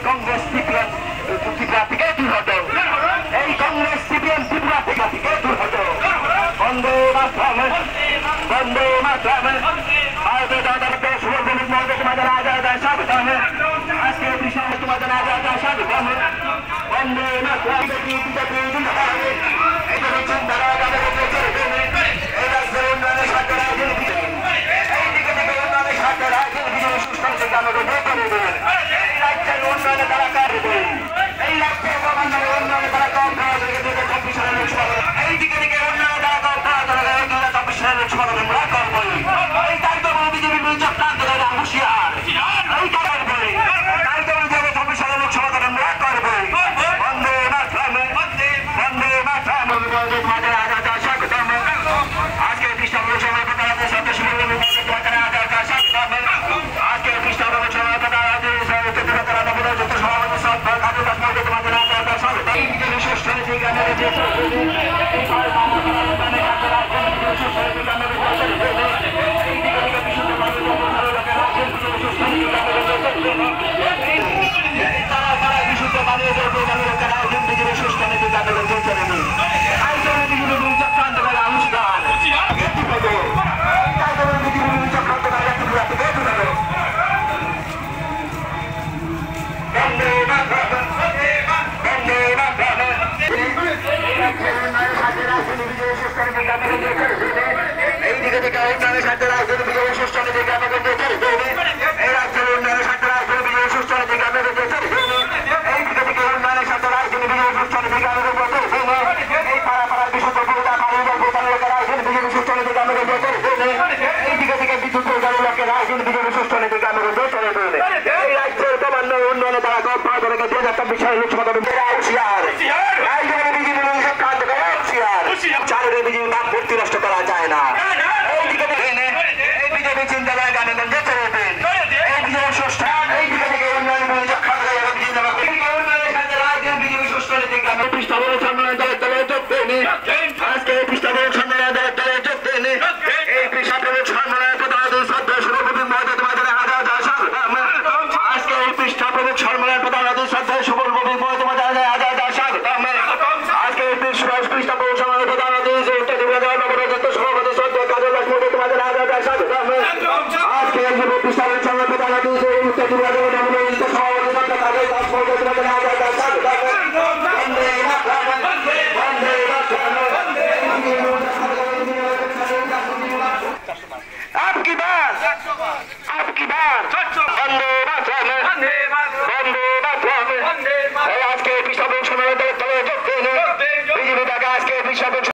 Congress CPM Tripura থেকে দূর হতো এই কংগ্রেস CPM ত্রিপুরা থেকে দূর হতো বন্দে মাতরম বন্দে মাতরম ভারতীয় জনতা পার্টি সুবর্ণমুখ মহোদয় তোমাদের আজাদ স্বাগতম আজকে বিশাল তোমাদের আজাদ স্বাগতম বন্দে মাতরম এটা হচ্ছেন তারা তাদের এই রাজ্যের উন্নয়নের স্বার্থে রাজনীতি এই দিকে থেকে উন্নয়নের স্বার্থে রাজনীতি সুস্থ থেকে আমাদের করে দেবেন উন্নয়নে তারা কাজ এই রাজ্যে উন্নয়নে তারা কম খাওয়া এই দিকে দিকে উন্নয়নে তারা কম খাওয়া 24 সালের লোকসভা আমরা করবো এই দায়িত্ব বিজেপি চক্রান্ত হুঁশিয়ার এই কারণ বলি দায়িত্ব 24 সালের লোকসভা আমরা করবো বন্দে মাতরম বন্দে মাতরম তোমাদের আজাদ স্বাগতম আজকে খ্রিস্টান লোকসভা প্রধানের সাথে আজকে খ্রিস্টান লোকসভা এই দিকে থেকে উন্নয়নের স্বার্থে রাজনীতি বিজয় সুষ্ঠু নীতিকে আমাদের এই রাজ্যের উন্নয়নের স্বার্থে রাজনীতি বিজয় সুষ্ঠু নীতিকে আমাদের এই দিকে থেকে উন্নয়নের স্বার্থে রাজনীতি বিজয় সুষ্ঠু নীতিকে আমাদের এই পাড়া পাড়ার বিশুদ্ধ পৌঁছা কারিগর পৌঁছানোকে রাজনীতি বিজয় সুষ্ঠু নীতিকে আমাদের এই দিকে থেকে বিদ্যুৎ পৌঁছানোকে রাজনীতি বিজয় সুষ্ঠু নীতিকে আমাদের এই রাজ্যের ক্রমান্বয়ে উন্নয়নে তারা কম 2024 সালের লোকসভা হুঁশিয়ার